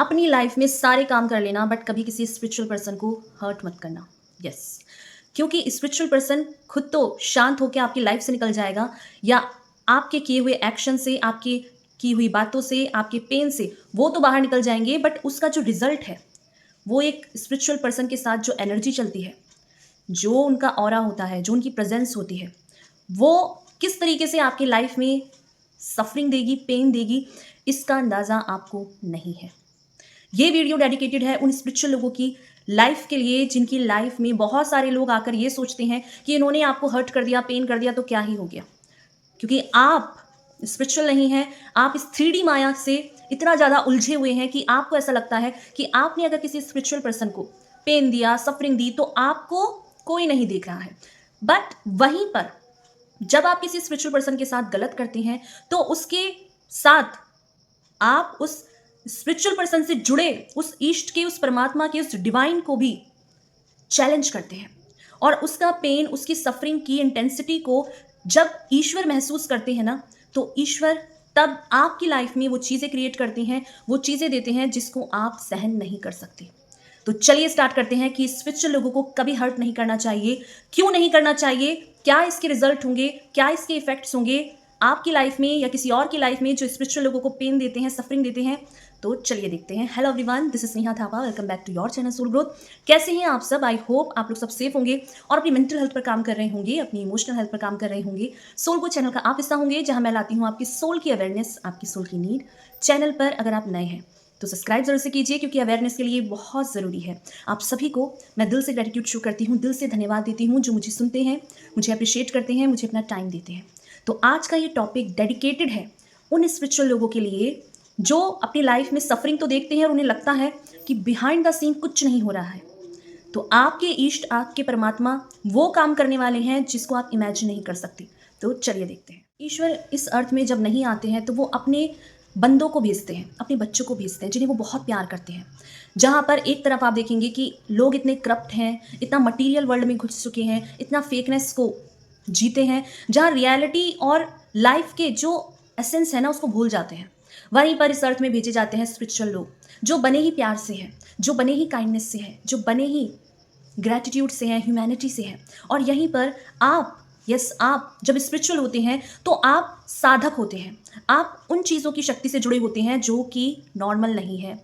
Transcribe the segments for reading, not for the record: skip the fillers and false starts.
अपनी लाइफ में सारे काम कर लेना बट कभी किसी स्पिरिचुअल पर्सन को हर्ट मत करना। यस, क्योंकि स्पिरिचुअल पर्सन खुद तो शांत होकर आपकी लाइफ से निकल जाएगा, या आपके किए हुए एक्शन से, आपकी की हुई बातों से, आपके पेन से वो तो बाहर निकल जाएंगे, बट उसका जो रिजल्ट है वो एक स्पिरिचुअल पर्सन के साथ जो एनर्जी चलती है, जो उनका ऑरा होता है, जो उनकी प्रेजेंस होती है, वो किस तरीके से आपकी लाइफ में सफरिंग देगी, पेन देगी, इसका अंदाज़ा आपको नहीं है। ये वीडियो डेडिकेटेड है उन स्पिरिचुअल लोगों की लाइफ के लिए जिनकी लाइफ में बहुत सारे लोग आकर ये सोचते हैं कि इन्होंने आपको हर्ट कर दिया, पेन कर दिया तो क्या ही हो गया, क्योंकि आप स्पिरिचुअल नहीं हैं। आप इस 3D माया से इतना ज़्यादा उलझे हुए हैं कि आपको ऐसा लगता है कि आपने अगर किसी स्पिरिचुअल पर्सन को पेन दिया, सफरिंग दी, तो आपको कोई नहीं देख रहा है। बट वहीं पर जब आप किसी स्पिरिचुअल पर्सन के साथ गलत करते हैं तो उसके साथ आप उस स्पिरिचुअल पर्सन से जुड़े उस ईष्ट के, उस परमात्मा के, उस डिवाइन को भी चैलेंज करते हैं, और उसका पेन, उसकी सफरिंग की इंटेंसिटी को जब ईश्वर महसूस करते हैं ना, तो ईश्वर तब आपकी लाइफ में वो चीज़ें क्रिएट करते हैं, वो चीज़ें देते हैं जिसको आप सहन नहीं कर सकते। तो चलिए स्टार्ट करते हैं कि स्पिरिचुअल लोगों को कभी हर्ट नहीं करना चाहिए, क्यों नहीं करना चाहिए, क्या इसके रिजल्ट होंगे, क्या इसके इफेक्ट्स होंगे आपकी लाइफ में या किसी और की लाइफ में जो स्पिरिचुअल लोगों को पेन देते हैं, सफरिंग देते हैं। तो चलिए देखते हैं। Hello everyone, this is Sneha Thapa, welcome back to your channel soul growth. कैसे हैं आप सब? आई होप आप लोग सब सेफ होंगे और अपनी मेंटल हेल्थ पर काम कर रहे होंगे, अपनी इमोशनल हेल्थ पर काम कर रहे होंगे। सोल को चैनल का आप हिस्सा होंगे जहां मैं लाती हूं आपकी सोल की अवेयरनेस, आपकी सोल की नीड। चैनल पर अगर आप नए हैं तो सब्सक्राइब जरूर से कीजिए, क्योंकि अवेयरनेस के लिए बहुत ज़रूरी है। आप सभी को मैं दिल से ग्रेटिट्यूड शो करती हूँ, दिल से धन्यवाद देती हूँ जो मुझे सुनते हैं, मुझे अप्रिशिएट करते हैं, मुझे अपना टाइम देते हैं। तो आज का ये टॉपिक डेडिकेटेड है उन स्पिरिचुअल लोगों के लिए जो अपनी लाइफ में सफरिंग तो देखते हैं और उन्हें लगता है कि बिहाइंड द सीन कुछ नहीं हो रहा है। तो आपके ईष्ट, आपके परमात्मा वो काम करने वाले हैं जिसको आप इमेजिन नहीं कर सकते। तो चलिए देखते हैं। ईश्वर इस अर्थ में जब नहीं आते हैं तो वो अपने बंदों को भेजते हैं, अपने बच्चों को भेजते हैं जिन्हें वो बहुत प्यार करते हैं। जहाँ पर एक तरफ आप देखेंगे कि लोग इतने करप्ट हैं, इतना मटीरियल वर्ल्ड में घुस चुके हैं, इतना फेकनेस को जीते हैं, जहाँ रियलिटी और लाइफ के जो एसेंस है ना उसको भूल जाते हैं। वहीं पर इस अर्थ में भेजे जाते हैं स्पिरिचुअल लोग जो बने ही प्यार से हैं, जो बने ही काइंडनेस से हैं, जो बने ही ग्रैटिट्यूड से हैं, ह्यूमैनिटी से हैं। और यहीं पर आप, आप जब स्पिरिचुअल होते हैं तो आप साधक होते हैं, आप उन चीज़ों की शक्ति से जुड़े होते हैं जो कि नॉर्मल नहीं है।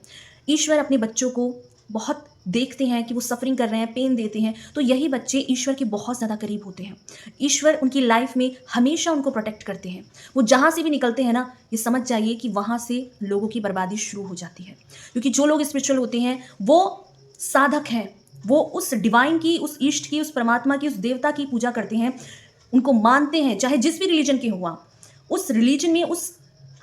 ईश्वर अपने बच्चों को बहुत देखते हैं कि वो सफरिंग कर रहे हैं, पेन देते हैं, तो यही बच्चे ईश्वर के बहुत ज़्यादा करीब होते हैं। ईश्वर उनकी लाइफ में हमेशा उनको प्रोटेक्ट करते हैं। वो जहाँ से भी निकलते हैं ना, ये समझ जाइए कि वहाँ से लोगों की बर्बादी शुरू हो जाती है, क्योंकि जो लोग स्पिरिचुअल होते हैं वो साधक हैं, वो उस डिवाइन की, उस ईष्ट की, उस परमात्मा की, उस देवता की पूजा करते हैं, उनको मानते हैं, चाहे जिस भी रिलीजन के हुआ। उस रिलीजन में उस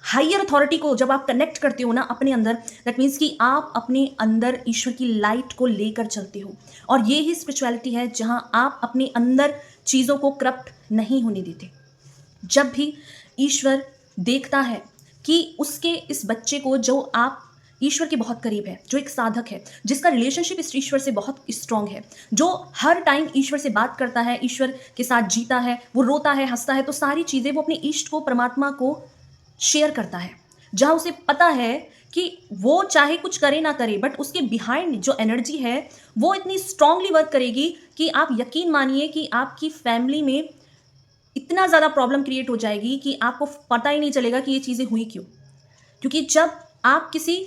हायर अथॉरिटी को जब आप कनेक्ट करते हो ना अपने अंदर, दैट मीन्स कि आप अपने अंदर ईश्वर की लाइट को लेकर चलते हो। और ये ही स्पिरिचुअलिटी है जहां आप अपने अंदर चीज़ों को करप्ट नहीं होने देते। जब भी ईश्वर देखता है कि उसके इस बच्चे को, जो आप ईश्वर के बहुत करीब है, जो एक साधक है, जिसका रिलेशनशिप इस ईश्वर से बहुत स्ट्रांग है, जो हर टाइम ईश्वर से बात करता है, ईश्वर के साथ जीता है, वो रोता है, हंसता है, तो सारी चीज़ें वो अपने ईष्ट को, परमात्मा को शेयर करता है। जहाँ उसे पता है कि वो चाहे कुछ करे ना करे, बट उसके बिहाइंड जो एनर्जी है वो इतनी स्ट्रांगली वर्क करेगी कि आप यकीन मानिए कि आपकी फैमिली में इतना ज़्यादा प्रॉब्लम क्रिएट हो जाएगी कि आपको पता ही नहीं चलेगा कि ये चीज़ें हुई क्यों। क्योंकि जब आप किसी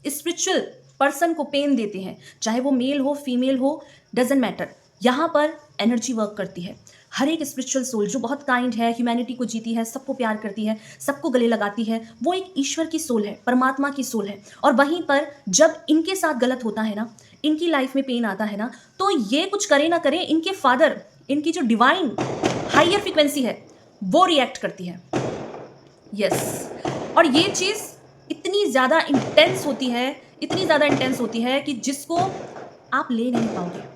स्पिरिचुअल पर्सन को पेन देते हैं, चाहे वो मेल हो, फीमेल हो, डजेंट मैटर, यहाँ पर एनर्जी वर्क करती है। हर एक स्पिरिचुअल सोल जो बहुत काइंड है, ह्यूमैनिटी को जीती है, सबको प्यार करती है, सबको गले लगाती है, वो एक ईश्वर की सोल है, परमात्मा की सोल है। और वहीं पर जब इनके साथ गलत होता है ना, इनकी लाइफ में पेन आता है ना, तो ये कुछ करे ना करे, इनके फादर, इनकी जो डिवाइन हायर फ्रिक्वेंसी है वो रिएक्ट करती है। यस, और ये चीज़ इतनी ज़्यादा इंटेंस होती है, इतनी ज़्यादा इंटेंस होती है कि जिसको आप ले नहीं पाओगे।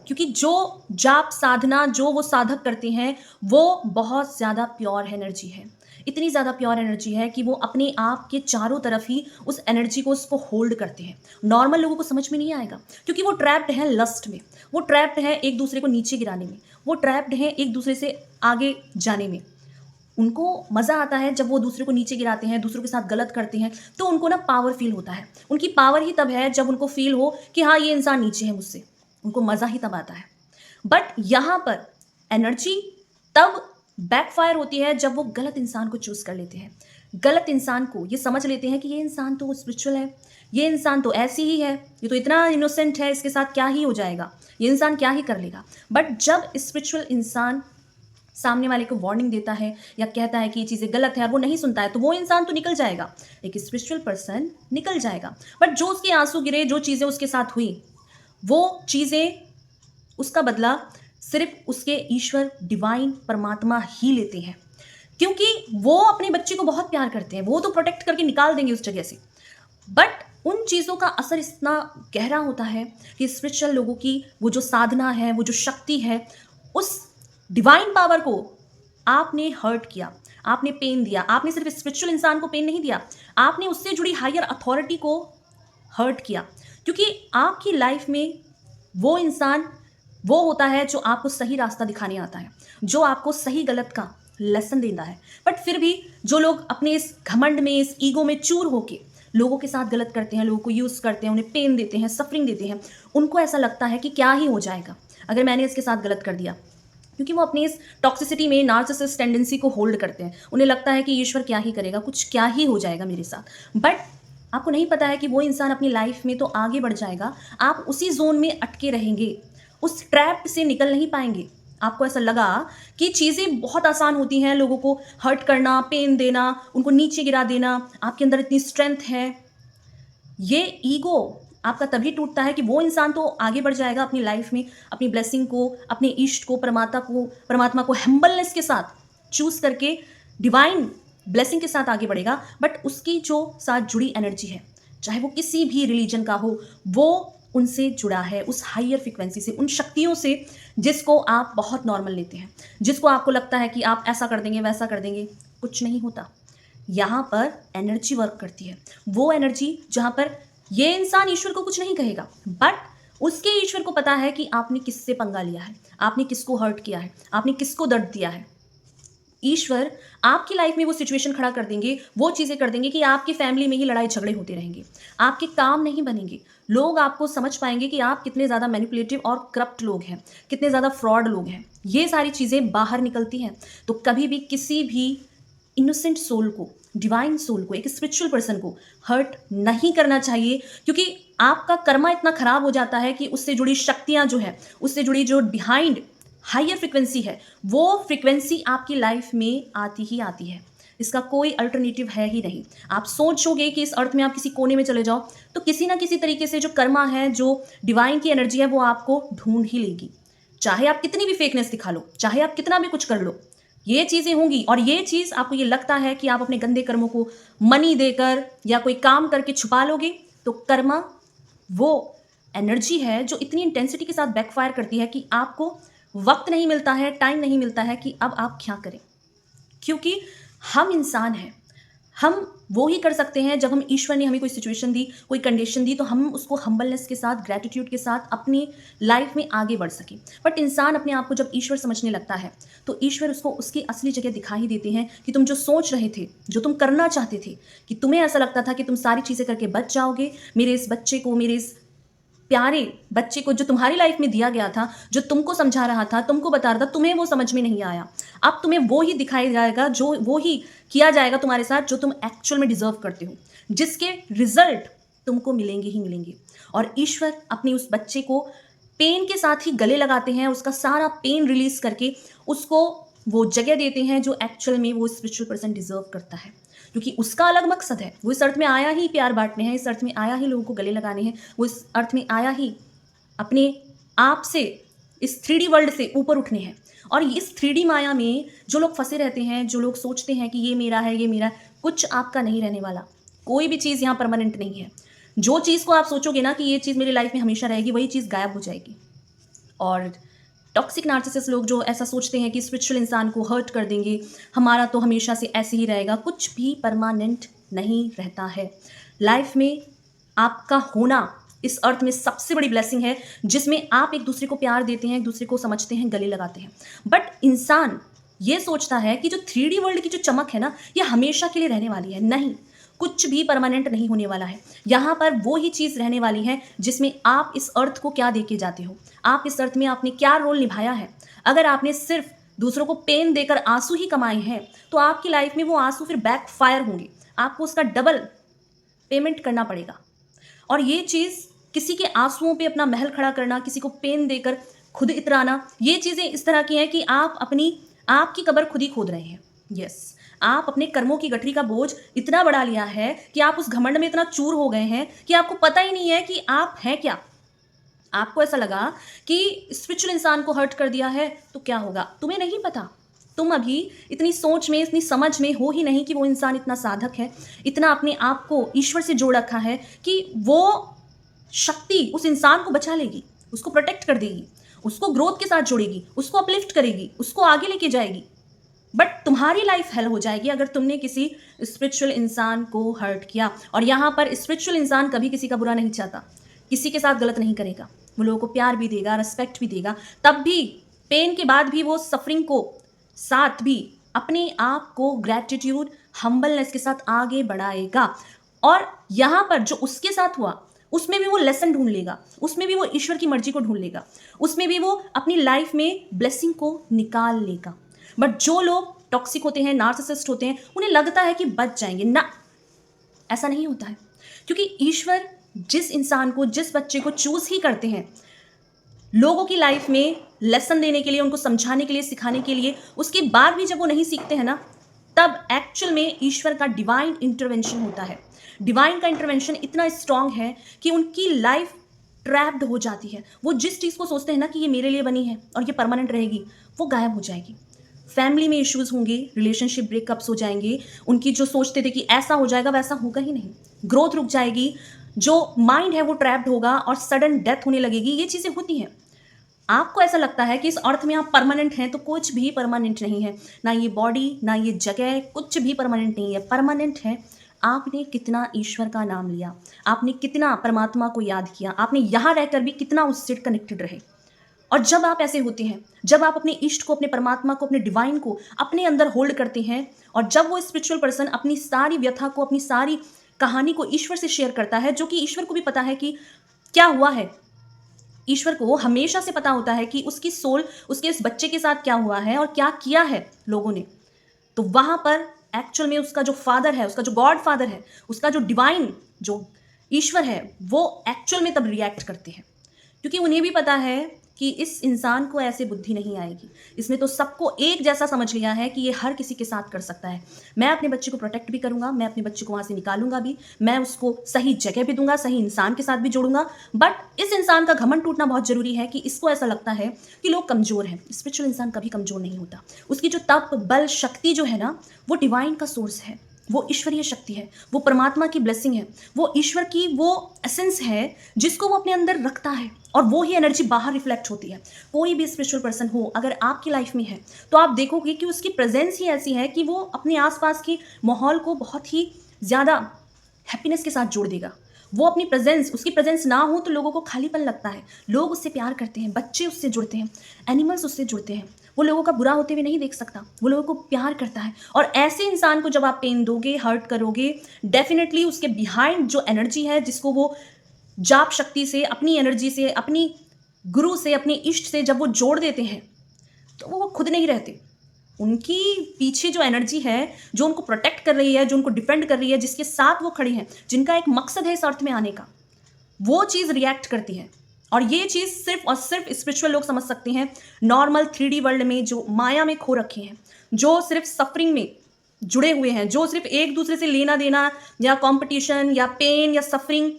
क्योंकि जो जाप साधना जो वो साधक करते हैं वो बहुत ज़्यादा प्योर एनर्जी है, इतनी ज़्यादा प्योर एनर्जी है कि वो अपने आप के चारों तरफ ही उस एनर्जी को, उसको होल्ड करते हैं। नॉर्मल लोगों को समझ में नहीं आएगा, क्योंकि वो ट्रैप्ड हैं लस्ट में, वो ट्रैप्ड हैं एक दूसरे को नीचे गिराने में, वो ट्रैप्ड हैं एक दूसरे से आगे जाने में। उनको मज़ा आता है जब वो दूसरे को नीचे गिराते हैं, दूसरों के साथ गलत करते हैं, तो उनको ना पावर फील होता है। उनकी पावर ही तब है जब उनको फील हो कि हाँ, ये इंसान नीचे है मुझसे। उनको मज़ा ही तब आता है। बट यहाँ पर एनर्जी तब बैकफायर होती है जब वो गलत इंसान को चूज कर लेते हैं। गलत इंसान को ये समझ लेते हैं कि ये इंसान तो स्पिरिचुअल है, ये इंसान तो ऐसी ही है, ये तो इतना इनोसेंट है, इसके साथ क्या ही हो जाएगा, ये इंसान क्या ही कर लेगा। बट जब स्पिरिचुअल इंसान सामने वाले को वार्निंग देता है या कहता है कि ये चीज़ें गलत है और वो नहीं सुनता है, तो वो इंसान तो निकल जाएगा, एक स्पिरिचुअल पर्सन निकल जाएगा। बट जो उसके आंसू गिरे, जो चीज़ें उसके साथ हुई, वो चीज़ें, उसका बदला सिर्फ उसके ईश्वर डिवाइन परमात्मा ही लेते हैं, क्योंकि वो अपने बच्चे को बहुत प्यार करते हैं। वो तो प्रोटेक्ट करके निकाल देंगे उस जगह से, बट उन चीज़ों का असर इतना गहरा होता है कि स्पिरिचुअल लोगों की वो जो साधना है, वो जो शक्ति है, उस डिवाइन पावर को आपने हर्ट किया, आपने पेन दिया। आपने सिर्फ स्पिरिचुअल इंसान को पेन नहीं दिया, आपने उससे जुड़ी हायर अथॉरिटी को हर्ट किया, क्योंकि आपकी लाइफ में वो इंसान वो होता है जो आपको सही रास्ता दिखाने आता है, जो आपको सही गलत का लेसन देता है। बट फिर भी जो लोग अपने इस घमंड में, इस ईगो में चूर होके लोगों के साथ गलत करते हैं, लोगों को यूज़ करते हैं, उन्हें पेन देते हैं, सफरिंग देते हैं, उनको ऐसा लगता है कि क्या ही हो जाएगा अगर मैंने इसके साथ गलत कर दिया, क्योंकि वो अपनी इस टॉक्सिसिटी में नार्सिसिस्ट टेंडेंसी को होल्ड करते हैं। उन्हें लगता है कि ईश्वर क्या ही करेगा, कुछ क्या ही हो जाएगा मेरे साथ। बट आपको नहीं पता है कि वो इंसान अपनी लाइफ में तो आगे बढ़ जाएगा, आप उसी जोन में अटके रहेंगे, उस ट्रैप से निकल नहीं पाएंगे। आपको ऐसा लगा कि चीज़ें बहुत आसान होती हैं, लोगों को हर्ट करना, पेन देना, उनको नीचे गिरा देना, आपके अंदर इतनी स्ट्रेंथ है। ये ईगो आपका तभी टूटता है कि वो इंसान तो आगे बढ़ जाएगा अपनी लाइफ में, अपनी ब्लेसिंग को, अपने इष्ट को, परमात्मा को हम्बलनेस के साथ चूज करके डिवाइन ब्लेसिंग के साथ आगे बढ़ेगा। बट उसकी जो साथ जुड़ी एनर्जी है, चाहे वो किसी भी रिलीजन का हो, वो उनसे जुड़ा है, उस हायर फ्रिक्वेंसी से, उन शक्तियों से जिसको आप बहुत नॉर्मल लेते हैं, जिसको आपको लगता है कि आप ऐसा कर देंगे, वैसा कर देंगे। कुछ नहीं होता। यहाँ पर एनर्जी वर्क करती है, वो एनर्जी जहाँ पर ये इंसान ईश्वर को कुछ नहीं कहेगा, बट उसके ईश्वर को पता है कि आपने किससे पंगा लिया है, आपने किसको हर्ट किया है, आपने किसको दर्द दिया है। ईश्वर आपकी लाइफ में वो सिचुएशन खड़ा कर देंगे, वो चीज़ें कर देंगे कि आपकी फैमिली में ही लड़ाई झगड़े होते रहेंगे, आपके काम नहीं बनेंगे, लोग आपको समझ पाएंगे कि आप कितने ज़्यादा मैनिपुलेटिव और करप्ट लोग हैं, कितने ज़्यादा फ्रॉड लोग हैं। ये सारी चीज़ें बाहर निकलती हैं। तो कभी भी किसी भी इनोसेंट सोल को, डिवाइन सोल को, एक स्पिरिचुअल पर्सन को हर्ट नहीं करना चाहिए, क्योंकि आपका कर्मा इतना खराब हो जाता है कि उससे जुड़ी शक्तियाँ जो है, उससे जुड़ी जो बिहाइंड हायर फ्रिक्वेंसी है, वो फ्रिक्वेंसी आपकी लाइफ में आती ही आती है। इसका कोई अल्टरनेटिव है ही नहीं। आप सोचोगे कि इस अर्थ में आप किसी कोने में चले जाओ, तो किसी ना किसी तरीके से जो कर्मा है, जो डिवाइन की एनर्जी है, वो आपको ढूंढ ही लेगी। चाहे आप कितनी भी फेकनेस दिखा लो, चाहे आप कितना भी कुछ कर लो, ये चीज़ें होंगी। और ये चीज़ आपको ये लगता है कि आप अपने गंदे कर्मों को मनी देकर या कोई काम करके छुपा लोगे, तो कर्मा वो एनर्जी है जो इतनी इंटेंसिटी के साथ बैकफायर करती है कि आपको वक्त नहीं मिलता है, टाइम नहीं मिलता है कि अब आप क्या करें। क्योंकि हम इंसान हैं, हम वो ही कर सकते हैं जब हम, ईश्वर ने हमें कोई सिचुएशन दी, कोई कंडीशन दी, तो हम उसको हम्बलनेस के साथ, ग्रैटिट्यूड के साथ अपनी लाइफ में आगे बढ़ सकें। बट इंसान अपने आप को जब ईश्वर समझने लगता है, तो ईश्वर उसको उसकी असली जगह दिखा ही देते हैं कि तुम जो सोच रहे थे, जो तुम करना चाहते थे, कि तुम्हें ऐसा लगता था कि तुम सारी चीज़ें करके बच जाओगे, मेरे इस बच्चे को, मेरे इस प्यारे बच्चे को जो तुम्हारी लाइफ में दिया गया था, जो तुमको समझा रहा था, तुमको बता रहा था, तुम्हें वो समझ में नहीं आया। अब तुम्हें वो ही दिखाया जाएगा, जो वो ही किया जाएगा तुम्हारे साथ जो तुम एक्चुअल में डिजर्व करते हो, जिसके रिजल्ट तुमको मिलेंगे ही मिलेंगे। और ईश्वर अपनी उस बच्चे को पेन के साथ ही गले लगाते हैं, उसका सारा पेन रिलीज करके उसको वो जगह देते हैं जो एक्चुअल में वो स्पिरिचुअल पर्सन डिजर्व करता है, क्योंकि उसका अलग मकसद है। वो इस अर्थ में आया ही प्यार बांटने हैं, इस अर्थ में आया ही लोगों को गले लगाने हैं, वो इस अर्थ में आया ही अपने आप से, इस 3D वर्ल्ड से ऊपर उठने हैं। और इस 3D माया में जो लोग फंसे रहते हैं, जो लोग सोचते हैं कि ये मेरा है, ये मेरा है, कुछ आपका नहीं रहने वाला। कोई भी चीज़ यहाँ परमानेंट नहीं है। जो चीज़ को आप सोचोगे ना कि ये चीज़ मेरी लाइफ में हमेशा रहेगी, वही चीज़ गायब हो जाएगी। और टॉक्सिक नार्सिसिस्ट लोग जो ऐसा सोचते हैं कि स्पिरिचुअल इंसान को हर्ट कर देंगे, हमारा तो हमेशा से ऐसे ही रहेगा, कुछ भी परमानेंट नहीं रहता है। लाइफ में आपका होना इस अर्थ में सबसे बड़ी ब्लेसिंग है, जिसमें आप एक दूसरे को प्यार देते हैं, एक दूसरे को समझते हैं, गले लगाते हैं। बट इंसान ये सोचता है कि जो 3D वर्ल्ड की जो चमक है ना, ये हमेशा के लिए रहने वाली है। नहीं, कुछ भी परमानेंट नहीं होने वाला है। यहाँ पर वो ही चीज़ रहने वाली है जिसमें आप इस अर्थ को क्या दे के जाते हो, आप इस अर्थ में आपने क्या रोल निभाया है। अगर आपने सिर्फ दूसरों को पेन देकर आंसू ही कमाए हैं, तो आपकी लाइफ में वो आंसू फिर बैकफायर होंगे, आपको उसका डबल पेमेंट करना पड़ेगा। और ये चीज़, किसी के आंसुओं पे अपना महल खड़ा करना, किसी को पेन देकर खुद इतराना, ये चीज़ें इस तरह की हैं कि आप आपकी कब्र खुद ही खोद रहे हैं। यस, आप अपने कर्मों की गठरी का बोझ इतना बढ़ा लिया है कि आप उस घमंड में इतना चूर हो गए हैं कि आपको पता ही नहीं है कि आप हैं क्या। आपको ऐसा लगा कि स्पिरिचुअल इंसान को हर्ट कर दिया है तो क्या होगा, तुम्हें नहीं पता। तुम अभी इतनी सोच में, इतनी समझ में हो ही नहीं कि वो इंसान इतना साधक है, इतना अपने आप को ईश्वर से जोड़ रखा है कि वो शक्ति उस इंसान को बचा लेगी, उसको प्रोटेक्ट कर देगी, उसको ग्रोथ के साथ जोड़ेगी, उसको अपलिफ्ट करेगी, उसको आगे लेके जाएगी। बट तुम्हारी लाइफ हेल हो जाएगी अगर तुमने किसी स्पिरिचुअल इंसान को हर्ट किया। और यहाँ पर स्पिरिचुअल इंसान कभी किसी का बुरा नहीं चाहता, किसी के साथ गलत नहीं करेगा, वो लोगों को प्यार भी देगा, रिस्पेक्ट भी देगा। तब भी पेन के बाद भी वो सफरिंग को साथ भी अपने आप को ग्रैटिट्यूड, हम्बलनेस के साथ आगे बढ़ाएगा। और यहाँ पर जो उसके साथ हुआ उसमें भी वो लेसन ढूंढ लेगा, उसमें भी वो ईश्वर की मर्जी को ढूंढ लेगा, उसमें भी वो अपनी लाइफ में ब्लेसिंग को निकाल लेगा। बट जो लोग टॉक्सिक होते हैं, नार्सिसिस्ट होते हैं, उन्हें लगता है कि बच जाएंगे। ना, ऐसा नहीं होता है। क्योंकि ईश्वर जिस इंसान को, जिस बच्चे को चूज ही करते हैं लोगों की लाइफ में लेसन देने के लिए, उनको समझाने के लिए, सिखाने के लिए, उसके बाद भी जब वो नहीं सीखते हैं ना, तब एक्चुअल में ईश्वर का डिवाइन इंटरवेंशन होता है। डिवाइन का इंटरवेंशन इतना स्ट्रांग है कि उनकी लाइफ ट्रैप्ड हो जाती है। वो जिस चीज़ को सोचते हैं ना कि ये मेरे लिए बनी है और ये परमानेंट रहेगी, वो गायब हो जाएगी। फैमिली में इश्यूज होंगे, रिलेशनशिप ब्रेकअप्स हो जाएंगे, उनकी जो सोचते थे कि ऐसा हो जाएगा वैसा होगा ही नहीं, ग्रोथ रुक जाएगी, जो माइंड है वो ट्रैप्ड होगा और सडन डेथ होने लगेगी। ये चीज़ें होती हैं। आपको ऐसा लगता है कि इस अर्थ में आप परमानेंट हैं, तो कुछ भी परमानेंट नहीं है। ना ये बॉडी, ना ये जगह, कुछ भी परमानेंट नहीं है। परमानेंट है आपने कितना ईश्वर का नाम लिया, आपने कितना परमात्मा को याद किया, आपने यहाँ रहकर भी कितना उससे कनेक्टेड रहे। और जब आप ऐसे होते हैं, जब आप अपने इष्ट को, अपने परमात्मा को, अपने डिवाइन को अपने अंदर होल्ड करते हैं, और जब वो स्पिरिचुअल पर्सन अपनी सारी व्यथा को, अपनी सारी कहानी को ईश्वर से शेयर करता है, जो कि ईश्वर को भी पता है कि क्या हुआ है। ईश्वर को हमेशा से पता होता है कि उसकी सोल, उसके इस बच्चे के साथ क्या हुआ है और क्या किया है लोगों ने। तो वहां पर एक्चुअल में उसका जो फादर है, उसका जो गॉड फादर है, उसका जो डिवाइन, जो ईश्वर है, वो एक्चुअल में तब रिएक्ट करते हैं। क्योंकि उन्हें भी पता है कि इस इंसान को ऐसे बुद्धि नहीं आएगी, इसने तो सबको एक जैसा समझ लिया है कि ये हर किसी के साथ कर सकता है। मैं अपने बच्चे को प्रोटेक्ट भी करूंगा, मैं अपने बच्चे को वहां से निकालूंगा भी, मैं उसको सही जगह भी दूंगा, सही इंसान के साथ भी जोड़ूंगा। बट इस इंसान का घमंड टूटना बहुत जरूरी है कि इसको ऐसा लगता है कि लोग कमजोर हैं। स्पिरिचुअल इंसान कभी कमजोर नहीं होता। उसकी जो तप, बल, शक्ति जो है ना, वो डिवाइन का सोर्स है, वो ईश्वरीय शक्ति है, वो परमात्मा की ब्लेसिंग है, वो ईश्वर की वो एसेंस है जिसको वो अपने अंदर रखता है, और वो ही एनर्जी बाहर रिफ्लेक्ट होती है। कोई भी स्पिरिचुअल पर्सन हो अगर आपकी लाइफ में है, तो आप देखोगे कि उसकी प्रेजेंस ही ऐसी है कि वो अपने आसपास के माहौल को बहुत ही ज़्यादा हैप्पीनेस के साथ जोड़ देगा। वो अपनी प्रेजेंस, उसकी प्रेजेंस ना हो तो लोगों को खालीपन लगता है, लोग उससे प्यार करते हैं, बच्चे उससे जुड़ते हैं, एनिमल्स उससे जुड़ते हैं। वो लोगों का बुरा होते हुए नहीं देख सकता, वो लोगों को प्यार करता है। और ऐसे इंसान को जब आप पेन दोगे, हर्ट करोगे, डेफिनेटली उसके बिहाइंड जो एनर्जी है, जिसको वो जाप शक्ति से, अपनी एनर्जी से, अपनी गुरु से, अपने इष्ट से जब वो जोड़ देते हैं, तो वो खुद नहीं रहते। उनकी पीछे जो एनर्जी है, जो उनको प्रोटेक्ट कर रही है, जो उनको डिफेंड कर रही है, जिसके साथ वो खड़ी हैं, जिनका एक मकसद है इस अर्थ में आने का, वो चीज़ रिएक्ट करती है। और ये चीज़ सिर्फ और सिर्फ स्पिरिचुअल लोग समझ सकते हैं। नॉर्मल 3D वर्ल्ड में जो माया में खो रखे हैं, जो सिर्फ सफरिंग में जुड़े हुए हैं, जो सिर्फ एक दूसरे से लेना देना या कंपटीशन या पेन या सफरिंग,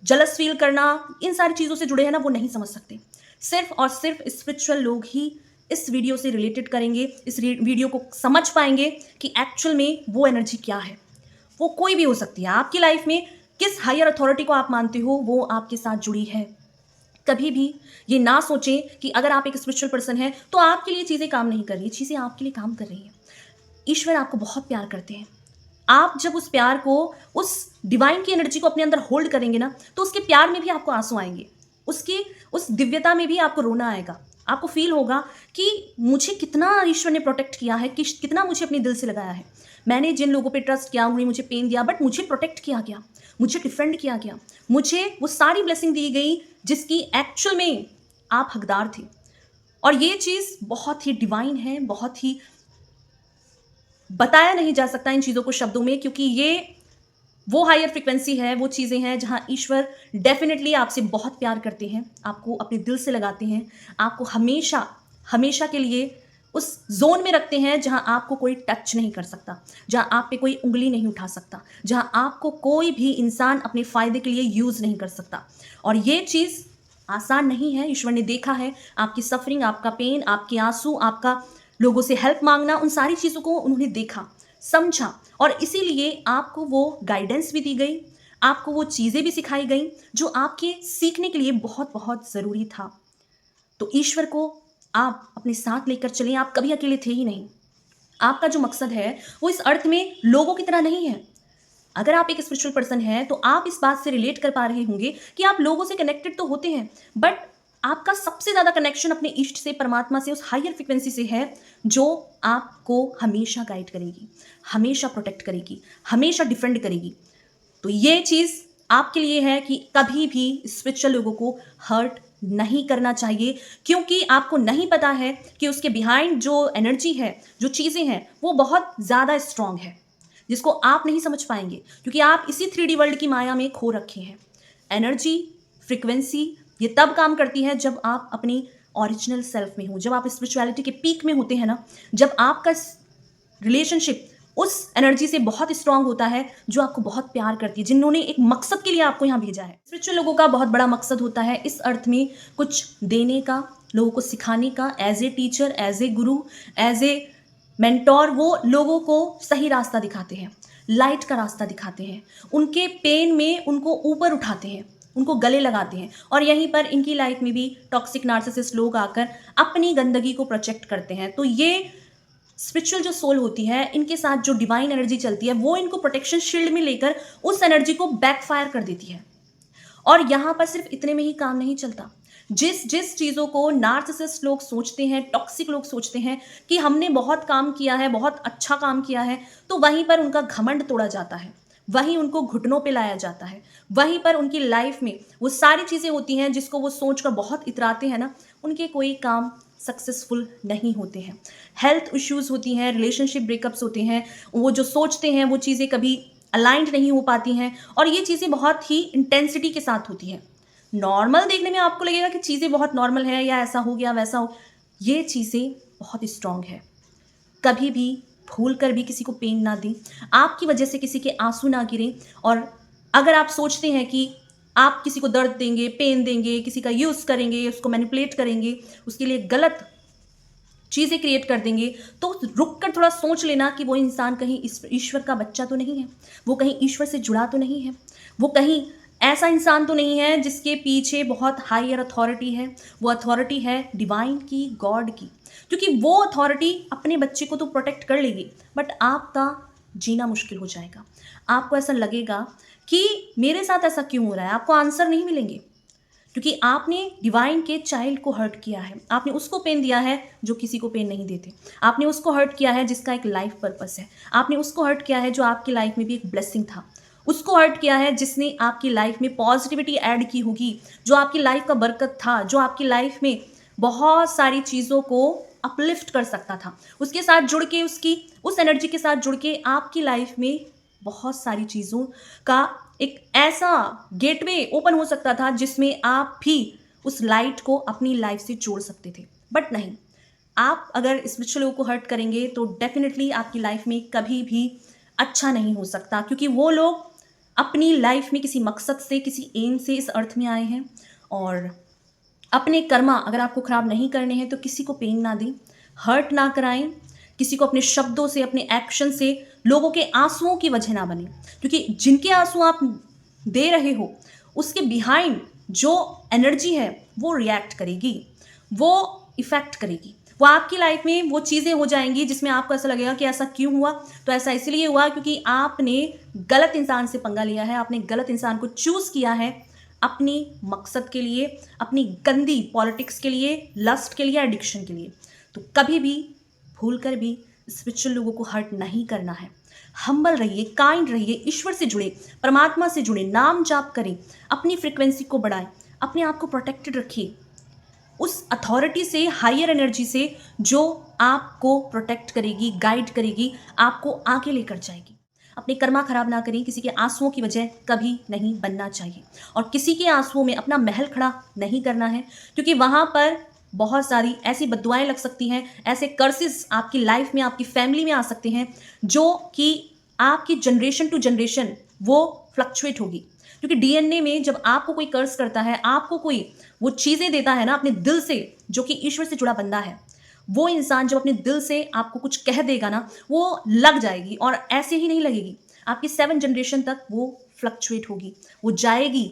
जलस फील करना, इन सारी चीज़ों से जुड़े हैं ना, वो नहीं समझ सकते। सिर्फ और सिर्फ स्पिरिचुअल लोग ही इस वीडियो से रिलेटेड करेंगे, इस वीडियो को समझ पाएंगे कि एक्चुअल में वो एनर्जी क्या है। वो कोई भी हो सकती है। आपकी लाइफ में किस हायर अथॉरिटी को आप मानते हो, वो आपके साथ जुड़ी है। कभी भी ये ना सोचें कि अगर आप एक स्पिरिचुअल पर्सन हैं तो आपके लिए चीज़ें काम नहीं कर रही, चीज़ें आपके लिए काम कर रही हैं। ईश्वर आपको बहुत प्यार करते हैं। आप जब उस प्यार को, उस डिवाइन की एनर्जी को अपने अंदर होल्ड करेंगे ना, तो उसके प्यार में भी आपको आंसू आएंगे, उसकी उस दिव्यता में भी आपको रोना आएगा। आपको फील होगा कि मुझे कितना ईश्वर ने प्रोटेक्ट किया है, कितना मुझे अपने दिल से लगाया है। मैंने जिन लोगों पे ट्रस्ट किया, उन्होंने मुझे पेन दिया, बट मुझे प्रोटेक्ट किया गया, मुझे डिफेंड किया गया, मुझे वो सारी ब्लेसिंग दी गई जिसकी एक्चुअल में आप हकदार थे। और ये चीज़ बहुत ही डिवाइन है, बहुत ही बताया नहीं जा सकता इन चीज़ों को शब्दों में, क्योंकि ये वो हायर फ्रिक्वेंसी है, वो चीज़ें हैं जहाँ ईश्वर डेफिनेटली आपसे बहुत प्यार करते हैं, आपको अपने दिल से लगाते हैं, आपको हमेशा हमेशा के लिए उस जोन में रखते हैं जहाँ आपको कोई टच नहीं कर सकता, जहाँ आप पे कोई उंगली नहीं उठा सकता, जहाँ आपको कोई भी इंसान अपने फ़ायदे के लिए यूज़ नहीं कर सकता। और ये चीज़ आसान नहीं है। ईश्वर ने देखा है आपकी सफरिंग, आपका पेन, आपके आंसू, आपका लोगों से हेल्प मांगना, उन सारी चीज़ों को उन्होंने देखा, समझा, और इसीलिए आपको वो गाइडेंस भी दी गई, आपको वो चीज़ें भी सिखाई गई जो आपके सीखने के लिए बहुत बहुत ज़रूरी था। तो ईश्वर को आप अपने साथ लेकर चलें, आप कभी अकेले थे ही नहीं। आपका जो मकसद है वो इस अर्थ में लोगों की तरह नहीं है। अगर आप एक स्पिरिचुअल पर्सन हैं तो आप इस बात से रिलेट कर पा रहे होंगे कि आप लोगों से कनेक्टेड तो होते हैं, बट आपका सबसे ज़्यादा कनेक्शन अपने इष्ट से, परमात्मा से, उस हायर फ्रिक्वेंसी से है जो आपको हमेशा गाइड करेगी, हमेशा प्रोटेक्ट करेगी, हमेशा डिफेंड करेगी। तो ये चीज़ आपके लिए है कि कभी भी स्पिरिचुअल लोगों को हर्ट नहीं करना चाहिए, क्योंकि आपको नहीं पता है कि उसके बिहाइंड जो एनर्जी है, जो चीज़ें हैं, वो बहुत ज़्यादा स्ट्रांग है, जिसको आप नहीं समझ पाएंगे, क्योंकि आप इसी 3D वर्ल्ड की माया में खो रखे हैं। एनर्जी, फ्रिक्वेंसी ये तब काम करती है जब आप अपनी ओरिजिनल सेल्फ में हो, जब आप स्पिरिचुअलिटी के पीक में होते हैं ना, जब आपका रिलेशनशिप उस एनर्जी से बहुत स्ट्रांग होता है जो आपको बहुत प्यार करती है, जिन्होंने एक मकसद के लिए आपको यहाँ भेजा है। स्पिरिचुअल लोगों का बहुत बड़ा मकसद होता है इस अर्थ में कुछ देने का, लोगों को सिखाने का, as a teacher, as a guru, as A mentor. वो लोगों को सही रास्ता दिखाते हैं, लाइट का रास्ता दिखाते हैं, उनके पेन में उनको ऊपर उठाते हैं, उनको गले लगाते हैं। और यहीं पर इनकी लाइफ में भी टॉक्सिक नार्सिसिस्ट लोग आकर अपनी गंदगी को प्रोजेक्ट करते हैं। तो ये स्पिरिचुअल जो सोल होती है, इनके साथ जो डिवाइन एनर्जी चलती है, वो इनको प्रोटेक्शन शील्ड में लेकर उस एनर्जी को बैकफायर कर देती है। और यहाँ पर सिर्फ इतने में ही काम नहीं चलता। जिस जिस चीज़ों को नार्सिसिस्ट लोग सोचते हैं, टॉक्सिक लोग सोचते हैं कि हमने बहुत काम किया है, बहुत अच्छा काम किया है, तो वहीं पर उनका घमंड तोड़ा जाता है, वहीं उनको घुटनों पे लाया जाता है, वहीं पर उनकी लाइफ में वो सारी चीज़ें होती हैं जिसको वो सोचकर बहुत इतराते हैं ना, उनके कोई काम सक्सेसफुल नहीं होते हैं। हेल्थ इश्यूज़ होती हैं, रिलेशनशिप ब्रेकअप्स होते हैं, वो जो सोचते हैं वो चीज़ें कभी अलाइंड नहीं हो पाती हैं, और ये चीज़ें बहुत ही इंटेंसिटी के साथ होती हैं। नॉर्मल देखने में आपको लगेगा कि चीज़ें बहुत नॉर्मल है, या ऐसा हो गया वैसा हो, ये चीज़ें बहुत स्ट्रांग है। कभी भी भूल कर भी किसी को पेन ना दें, आपकी वजह से किसी के आंसू ना गिरें। और अगर आप सोचते हैं कि आप किसी को दर्द देंगे, पेन देंगे, किसी का यूज़ करेंगे, उसको मैनिपुलेट करेंगे, उसके लिए गलत चीज़ें क्रिएट कर देंगे, तो रुक कर थोड़ा सोच लेना कि वो इंसान कहीं ईश्वर का बच्चा तो नहीं है, वो कहीं ईश्वर से जुड़ा तो नहीं है, वो कहीं ऐसा इंसान तो नहीं है जिसके पीछे बहुत हायर अथॉरिटी है। वो अथॉरिटी है डिवाइन की, गॉड की, क्योंकि वो अथॉरिटी अपने बच्चे को तो प्रोटेक्ट कर लेगी, बट आपका जीना मुश्किल हो जाएगा। आपको ऐसा लगेगा कि मेरे साथ ऐसा क्यों हो रहा है, आपको आंसर नहीं मिलेंगे, क्योंकि आपने डिवाइन के चाइल्ड को हर्ट किया है, आपने उसको पेन दिया है जो किसी को पेन नहीं देते, आपने उसको हर्ट किया है जिसका एक लाइफ पर्पस है, आपने उसको हर्ट किया है जो आपकी लाइफ में भी एक ब्लेसिंग था, उसको हर्ट किया है जिसने आपकी लाइफ में पॉजिटिविटी ऐड की होगी, जो आपकी लाइफ का बरकत था, जो आपकी लाइफ में बहुत सारी चीज़ों को अपलिफ्ट कर सकता था। उसके साथ जुड़ के, उसकी उस एनर्जी के साथ जुड़ के आपकी लाइफ में बहुत सारी चीज़ों का एक ऐसा गेटवे ओपन हो सकता था जिसमें आप भी उस लाइट को अपनी लाइफ से जोड़ सकते थे। बट नहीं, आप अगर स्पिरिचुअल लोगों को हर्ट करेंगे तो डेफिनेटली आपकी लाइफ में कभी भी अच्छा नहीं हो सकता, क्योंकि वो लोग अपनी लाइफ में किसी मकसद से, किसी एम से इस अर्थ में आए हैं। और अपने कर्मा अगर आपको ख़राब नहीं करने हैं तो किसी को पेन ना दें, हर्ट ना कराएं, किसी को अपने शब्दों से, अपने एक्शन से लोगों के आंसुओं की वजह ना बने, क्योंकि जिनके आंसू आप दे रहे हो उसके बिहाइंड जो एनर्जी है वो रिएक्ट करेगी, वो इफ़ेक्ट करेगी, वो आपकी लाइफ में वो चीज़ें हो जाएंगी जिसमें आपको ऐसा लगेगा कि ऐसा क्यों हुआ। तो ऐसा इसलिए हुआ क्योंकि आपने गलत इंसान से पंगा लिया है, आपने गलत इंसान को चूज़ किया है अपनी मकसद के लिए, अपनी गंदी पॉलिटिक्स के लिए, लस्ट के लिए, एडिक्शन के लिए। तो कभी भी भूल कर भी स्पिरिचुअल लोगों को हर्ट नहीं करना है। हम्बल रहिए, काइंड रहिए, ईश्वर से जुड़े, परमात्मा से जुड़े, नाम जाप करें, अपनी फ्रिक्वेंसी को बढ़ाएं, अपने आप को प्रोटेक्टेड रखिए उस अथॉरिटी से, हायर एनर्जी से, जो आपको प्रोटेक्ट करेगी, गाइड करेगी, आपको आगे लेकर जाएगी। अपने कर्मा खराब ना करें, किसी के आंसुओं की वजह कभी नहीं बनना चाहिए और किसी के आंसुओं में अपना महल खड़ा नहीं करना है, क्योंकि वहां पर बहुत सारी ऐसी बद्दुआएं लग सकती हैं, ऐसे कर्सेस आपकी लाइफ में, आपकी फैमिली में आ सकते हैं, जो कि आपकी जनरेशन टू जनरेशन वो फ्लक्चुएट होगी। क्योंकि डीएनए में जब आपको कोई कर्स करता है, आपको कोई वो चीज़ें देता है ना अपने दिल से, जो कि ईश्वर से जुड़ा बंदा है, वो इंसान जब अपने दिल से आपको कुछ कह देगा ना, वो लग जाएगी और ऐसे ही नहीं लगेगी, आपकी 7 जनरेशन तक वो फ्लक्चुएट होगी, वो जाएगी।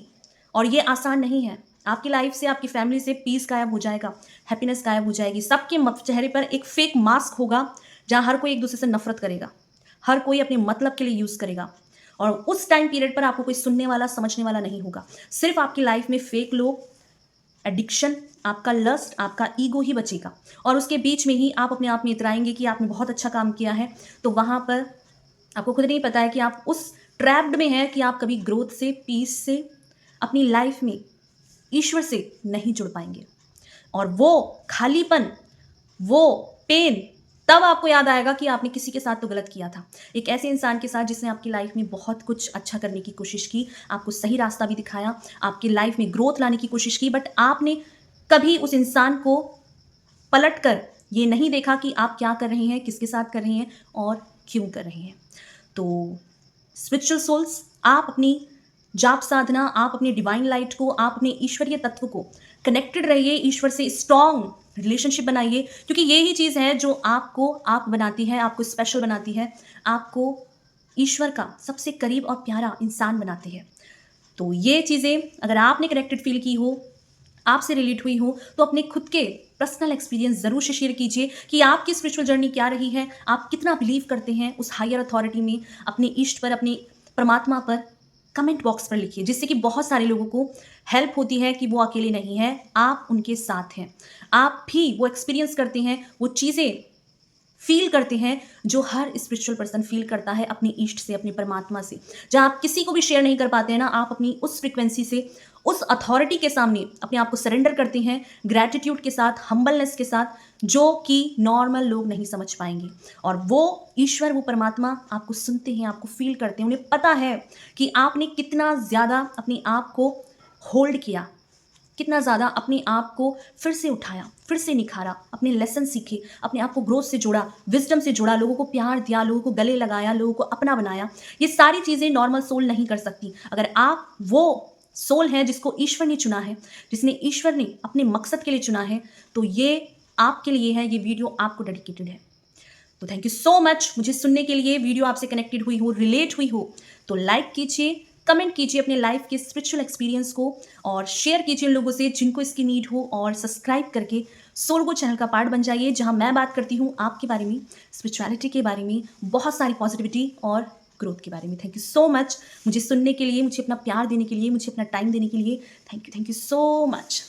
और ये आसान नहीं है। आपकी लाइफ से, आपकी फैमिली से पीस गायब हो जाएगा, हैप्पीनेस गायब हो जाएगी। सबके चेहरे पर एक फेक मास्क होगा, जहाँ हर कोई एक दूसरे से नफरत करेगा, हर कोई अपने मतलब के लिए यूज़ करेगा और उस टाइम पीरियड पर आपको कोई सुनने वाला, समझने वाला नहीं होगा। सिर्फ आपकी लाइफ में फेक लोग, एडिक्शन, आपका लस्ट, आपका ईगो ही बचेगा और उसके बीच में ही आप अपने आप में इतराएंगे कि आपने बहुत अच्छा काम किया है। तो वहाँ पर आपको खुद नहीं पता है कि आप उस ट्रैप्ड में हैं कि आप कभी ग्रोथ से, पीस से, अपनी लाइफ में ईश्वर से नहीं जुड़ पाएंगे और वो खालीपन, वो पेन तब आपको याद आएगा कि आपने किसी के साथ तो गलत किया था, एक ऐसे इंसान के साथ जिसने आपकी लाइफ में बहुत कुछ अच्छा करने की कोशिश की, आपको सही रास्ता भी दिखाया, आपकी लाइफ में ग्रोथ लाने की कोशिश की, बट आपने कभी उस इंसान को पलट कर ये नहीं देखा कि आप क्या कर रहे हैं, किसके साथ कर रहे हैं और क्यों कर रहे हैं। तो स्पिरिचुअल सोल्स, आप अपनी जाप साधना, आप अपनी डिवाइन लाइट को, आप अपने ईश्वरीय तत्व को कनेक्टेड रहिए, ईश्वर से स्ट्रॉन्ग रिलेशनशिप बनाइए, क्योंकि ये ही चीज़ है जो आपको आप बनाती है, आपको स्पेशल बनाती है, आपको ईश्वर का सबसे करीब और प्यारा इंसान बनाती है। तो ये चीज़ें अगर आपने कनेक्टेड फील की हो, आपसे रिलेट हुई हो, तो अपने खुद के पर्सनल एक्सपीरियंस ज़रूर से शेयर कीजिए कि आपकी स्पिरिचुअल जर्नी क्या रही है, आप कितना बिलीव करते हैं उस हायर अथॉरिटी में, अपने ईष्ट पर, अपने परमात्मा पर। कमेंट बॉक्स पर लिखिए, जिससे कि बहुत सारे लोगों को हेल्प होती है कि वो अकेले नहीं है, आप उनके साथ हैं, आप भी वो एक्सपीरियंस करते हैं, वो चीज़ें फील करते हैं जो हर स्पिरिचुअल पर्सन फील करता है अपनी ईष्ट से, अपनी परमात्मा से। जहाँ आप किसी को भी शेयर नहीं कर पाते हैं ना, आप अपनी उस फ्रिक्वेंसी से, उस अथॉरिटी के सामने अपने आप को सरेंडर करते हैं, ग्रैटिट्यूड के साथ, हम्बलनेस के साथ, जो कि नॉर्मल लोग नहीं समझ पाएंगे। और वो ईश्वर, वो परमात्मा आपको सुनते हैं, आपको फील करते हैं, उन्हें पता है कि आपने कितना ज़्यादा अपने आप को होल्ड किया, कितना ज़्यादा अपने आप को फिर से उठाया, फिर से निखारा, अपने लेसन सीखे, अपने आप को ग्रोथ से जोड़ा, विजडम से जोड़ा, लोगों को प्यार दिया, लोगों को गले लगाया, लोगों को अपना बनाया। ये सारी चीज़ें नॉर्मल सोल नहीं कर सकती। अगर आप वो सोल हैं जिसको ईश्वर ने चुना है, जिसने ईश्वर ने अपने मकसद के लिए चुना है, तो ये आपके लिए है, ये वीडियो आपको डेडिकेटेड है। तो थैंक यू सो मच मुझे सुनने के लिए। वीडियो आपसे कनेक्टेड हुई हो, रिलेट हुई हो, तो लाइक कीजिए, कमेंट कीजिए अपने लाइफ के स्पिरिचुअल एक्सपीरियंस को और शेयर कीजिए उन लोगों से जिनको इसकी नीड हो, और सब्सक्राइब करके सोलगो चैनल का पार्ट बन जाइए, जहां मैं बात करती हूं आपके बारे में, स्पिरिचुअलिटी के बारे में, बहुत सारी पॉजिटिविटी और ग्रोथ के बारे में। थैंक यू सो मच मुझे सुनने के लिए, मुझे अपना प्यार देने के लिए, मुझे अपना टाइम देने के लिए। Thank you so much.